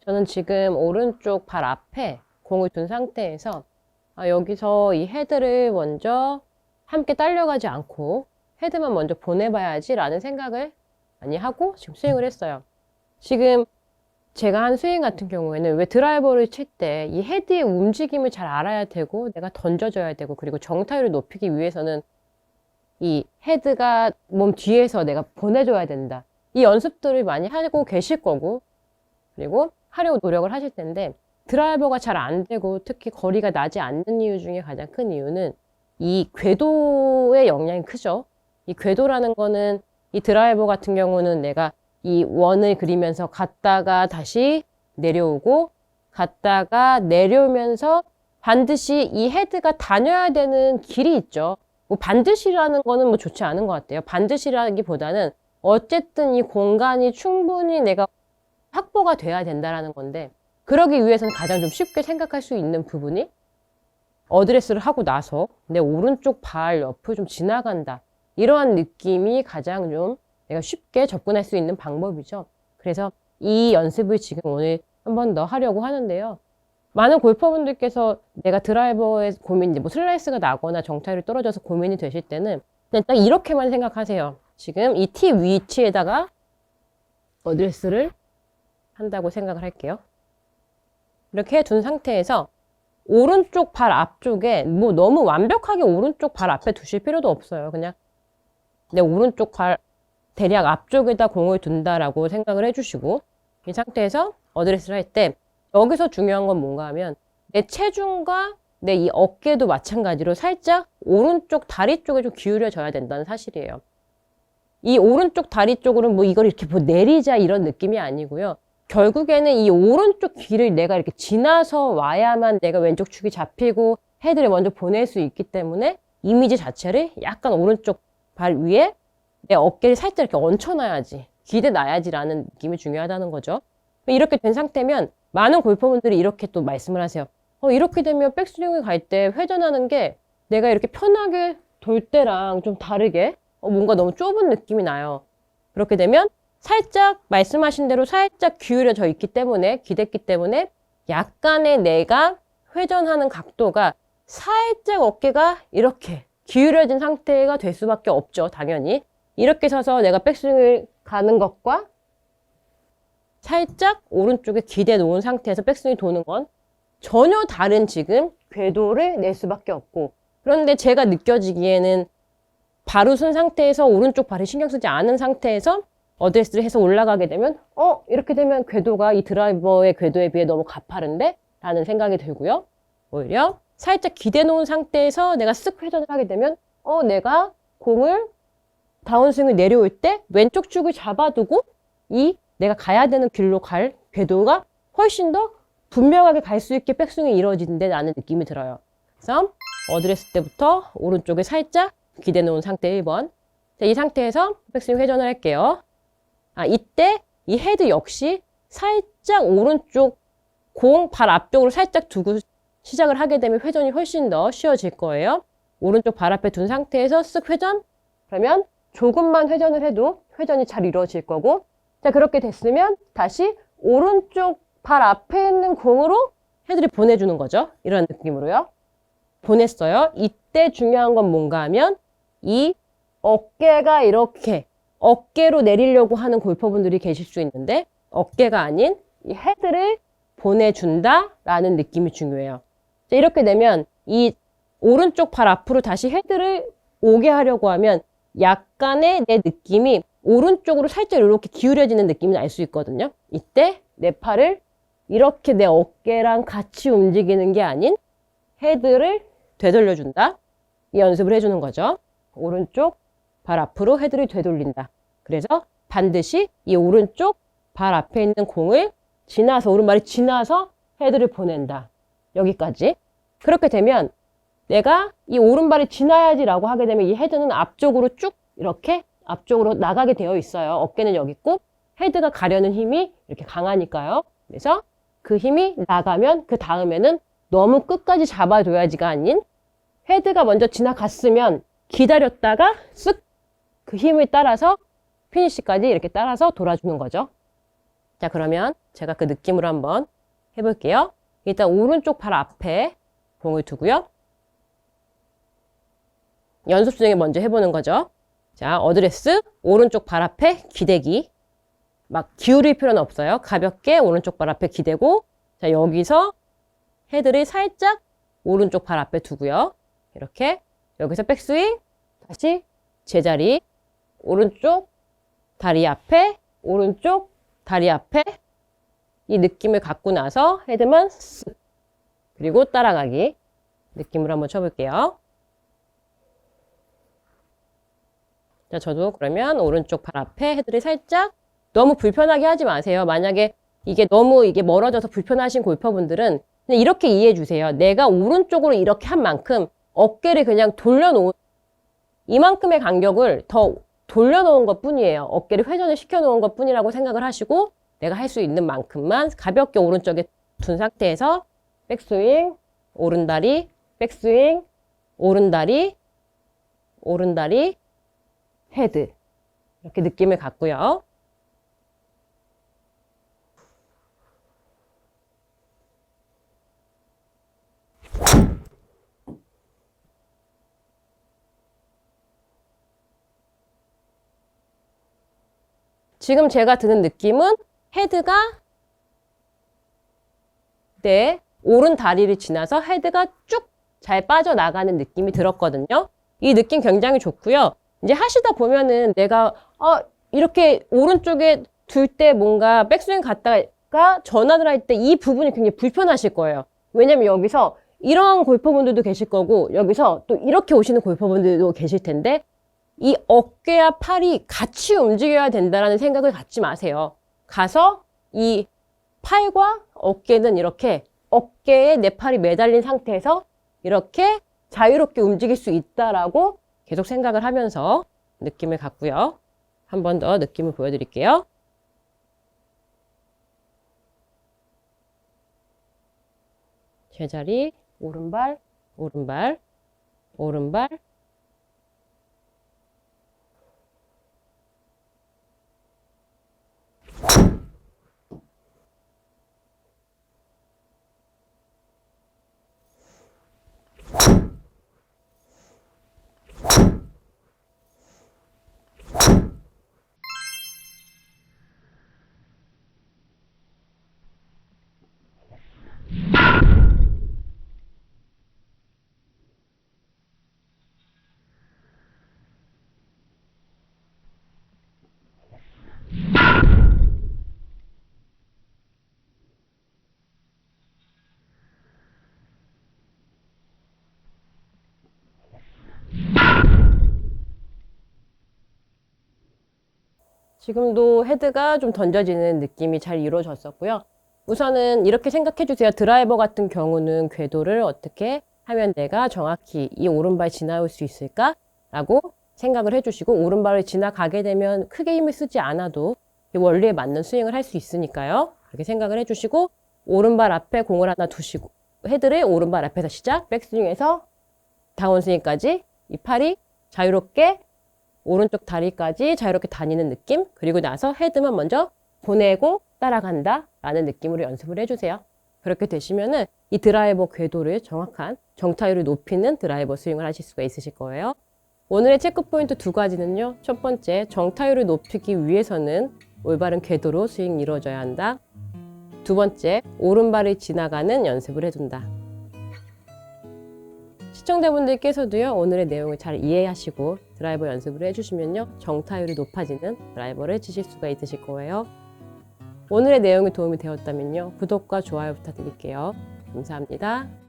저는 지금 오른쪽 발 앞에 공을 둔 상태에서 여기서 이 헤드를 먼저 함께 딸려가지 않고 헤드만 먼저 보내봐야지 라는 생각을 많이 하고 지금 스윙을 했어요. 지금 제가 한 스윙 같은 경우에는 왜 드라이버를 칠 때 이 헤드의 움직임을 잘 알아야 되고 내가 던져줘야 되고 그리고 정타율을 높이기 위해서는 이 헤드가 몸 뒤에서 내가 보내줘야 된다. 이 연습들을 많이 하고 계실 거고 그리고 하려고 노력을 하실 텐데 드라이버가 잘 안 되고 특히 거리가 나지 않는 이유 중에 가장 큰 이유는 이 궤도의 영향이 크죠. 이 궤도라는 거는 이 드라이버 같은 경우는 내가 이 원을 그리면서 갔다가 다시 내려오고 갔다가 내려오면서 반드시 이 헤드가 다녀야 되는 길이 있죠. 뭐 반드시라는 거는 뭐 좋지 않은 것 같아요. 반드시라기보다는 어쨌든 이 공간이 충분히 내가 확보가 돼야 된다라는 건데 그러기 위해서는 가장 좀 쉽게 생각할 수 있는 부분이 어드레스를 하고 나서 내 오른쪽 발 옆을 좀 지나간다. 이러한 느낌이 가장 좀 내가 쉽게 접근할 수 있는 방법이죠. 그래서 이 연습을 지금 오늘 한 번 더 하려고 하는데요. 많은 골퍼분들께서 내가 드라이버의 고민이 뭐 슬라이스가 나거나 정타율이 떨어져서 고민이 되실 때는 그냥 딱 이렇게만 생각하세요. 지금 이 티 위치에다가 어드레스를 한다고 생각을 할게요. 이렇게 둔 상태에서 오른쪽 발 앞쪽에 뭐 너무 완벽하게 오른쪽 발 앞에 두실 필요도 없어요. 그냥 내 오른쪽 발 대략 앞쪽에다 공을 둔다라고 생각을 해주시고 이 상태에서 어드레스를 할 때 여기서 중요한 건 뭔가 하면 내 체중과 내 이 어깨도 마찬가지로 살짝 오른쪽 다리 쪽에 좀 기울여져야 된다는 사실이에요. 이 오른쪽 다리 쪽으로는 뭐 이걸 이렇게 뭐 내리자 이런 느낌이 아니고요. 결국에는 이 오른쪽 귀를 내가 이렇게 지나서 와야만 내가 왼쪽 축이 잡히고 헤드를 먼저 보낼 수 있기 때문에 이미지 자체를 약간 오른쪽 발 위에 내 어깨를 살짝 이렇게 얹혀놔야지, 기대 놔야지라는 느낌이 중요하다는 거죠. 이렇게 된 상태면 많은 골퍼분들이 이렇게 또 말씀을 하세요. 이렇게 되면 백스윙을 갈 때 회전하는 게 내가 이렇게 편하게 돌 때랑 좀 다르게 뭔가 너무 좁은 느낌이 나요. 그렇게 되면 살짝 말씀하신 대로 살짝 기울여져 있기 때문에 기댔기 때문에 약간의 내가 회전하는 각도가 살짝 어깨가 이렇게 기울여진 상태가 될 수밖에 없죠. 당연히 이렇게 서서 내가 백스윙을 가는 것과 살짝 오른쪽에 기대 놓은 상태에서 백스윙이 도는 건 전혀 다른 지금 궤도를 낼 수밖에 없고 그런데 제가 느껴지기에는 바로 쓴 상태에서 오른쪽 발에 신경 쓰지 않은 상태에서 어드레스를 해서 올라가게 되면 이렇게 되면 궤도가 이 드라이버의 궤도에 비해 너무 가파른데? 라는 생각이 들고요. 오히려 살짝 기대 놓은 상태에서 내가 쓱 회전을 하게 되면 내가 공을 다운스윙을 내려올 때 왼쪽 축을 잡아두고 이 내가 가야 되는 길로 갈 궤도가 훨씬 더 분명하게 갈 수 있게 백스윙이 이루어지는데 라는 느낌이 들어요. 그래서 어드레스 때부터 오른쪽에 살짝 기대 놓은 상태 1번. 자, 이 상태에서 백스윙 회전을 할게요. 이때 이 헤드 역시 살짝 오른쪽 공 발 앞쪽으로 살짝 두고 시작을 하게 되면 회전이 훨씬 더 쉬워질 거예요. 오른쪽 발 앞에 둔 상태에서 쓱 회전. 그러면 조금만 회전을 해도 회전이 잘 이루어질 거고 자 그렇게 됐으면 다시 오른쪽 발 앞에 있는 공으로 헤드를 보내주는 거죠. 이런 느낌으로요. 보냈어요. 이때 중요한 건 뭔가 하면 이 어깨가 이렇게 어깨로 내리려고 하는 골퍼분들이 계실 수 있는데 어깨가 아닌 이 헤드를 보내준다라는 느낌이 중요해요. 자, 이렇게 되면 이 오른쪽 발 앞으로 다시 헤드를 오게 하려고 하면 약간의 내 느낌이 오른쪽으로 살짝 이렇게 기울여지는 느낌이 날 수 있거든요. 이때 내 팔을 이렇게 내 어깨랑 같이 움직이는 게 아닌 헤드를 되돌려준다. 이 연습을 해주는 거죠. 오른쪽 발 앞으로 헤드를 되돌린다. 그래서 반드시 이 오른쪽 발 앞에 있는 공을 지나서 오른발이 지나서 헤드를 보낸다. 여기까지. 그렇게 되면 내가 이 오른발이 지나야지라고 하게 되면 이 헤드는 앞쪽으로 쭉 이렇게 앞쪽으로 나가게 되어 있어요. 어깨는 여기 있고 헤드가 가려는 힘이 이렇게 강하니까요. 그래서 그 힘이 나가면 그 다음에는 너무 끝까지 잡아줘야지가 아닌 헤드가 먼저 지나갔으면 기다렸다가 쓱 그 힘을 따라서 피니시까지 이렇게 따라서 돌아주는 거죠. 자, 그러면 제가 그 느낌으로 한번 해볼게요. 일단 오른쪽 발 앞에 공을 두고요. 연습 스윙을 먼저 해보는 거죠. 자, 어드레스, 오른쪽 발 앞에 기대기. 막 기울일 필요는 없어요. 가볍게 오른쪽 발 앞에 기대고, 자, 여기서 헤드를 살짝 오른쪽 발 앞에 두고요. 이렇게 여기서 백스윙, 다시 제자리, 오른쪽 다리 앞에, 오른쪽 다리 앞에 이 느낌을 갖고 나서 헤드만 쓱, 그리고 따라가기 느낌으로 한번 쳐볼게요. 자, 저도 그러면 오른쪽 발 앞에 헤드를 살짝 너무 불편하게 하지 마세요. 만약에 이게 너무 멀어져서 불편하신 골퍼분들은 그냥 이렇게 이해해 주세요. 내가 오른쪽으로 이렇게 한 만큼 어깨를 그냥 돌려놓은 이만큼의 간격을 더 돌려놓은 것 뿐이에요. 어깨를 회전을 시켜놓은 것 뿐이라고 생각을 하시고 내가 할 수 있는 만큼만 가볍게 오른쪽에 둔 상태에서 백스윙, 오른다리, 백스윙, 오른다리, 오른다리, 헤드 이렇게 느낌을 갖고요. 지금 제가 드는 느낌은 헤드가 내 오른 다리를 지나서 헤드가 쭉 잘 빠져나가는 느낌이 들었거든요. 이 느낌 굉장히 좋고요. 이제 하시다 보면은 내가 이렇게 오른쪽에 둘 때 뭔가 백스윙 갔다가 전환을 할 때 이 부분이 굉장히 불편하실 거예요. 왜냐면 여기서 이런 골퍼분들도 계실 거고 여기서 또 이렇게 오시는 골퍼분들도 계실 텐데 이 어깨와 팔이 같이 움직여야 된다는 생각을 갖지 마세요. 가서 이 팔과 어깨는 이렇게 어깨에 내 팔이 매달린 상태에서 이렇게 자유롭게 움직일 수 있다라고 계속 생각을 하면서 느낌을 갖고요. 한 번 더 느낌을 보여드릴게요. 제자리, 오른발, 오른발, 오른발, 지금도 헤드가 좀 던져지는 느낌이 잘 이루어졌었고요. 우선은 이렇게 생각해 주세요. 드라이버 같은 경우는 궤도를 어떻게 하면 내가 정확히 이 오른발 지나올 수 있을까? 라고 생각을 해주시고 오른발을 지나가게 되면 크게 힘을 쓰지 않아도 이 원리에 맞는 스윙을 할 수 있으니까요. 그렇게 생각을 해주시고 오른발 앞에 공을 하나 두시고 헤드를 오른발 앞에서 시작, 백스윙에서 다운스윙까지 이 팔이 자유롭게 오른쪽 다리까지 자유롭게 다니는 느낌, 그리고 나서 헤드만 먼저 보내고 따라간다 라는 느낌으로 연습을 해주세요. 그렇게 되시면은 이 드라이버 궤도를 정확한 정타율을 높이는 드라이버 스윙을 하실 수가 있으실 거예요. 오늘의 체크포인트 두 가지는요. 첫 번째, 정타율을 높이기 위해서는 올바른 궤도로 스윙이 이루어져야 한다. 두 번째, 오른발을 지나가는 연습을 해둔다. 시청자분들께서도요, 오늘의 내용을 잘 이해하시고 드라이버 연습을 해주시면요, 정타율이 높아지는 드라이버를 치실 수가 있으실 거예요. 오늘의 내용이 도움이 되었다면요, 구독과 좋아요 부탁드릴게요. 감사합니다.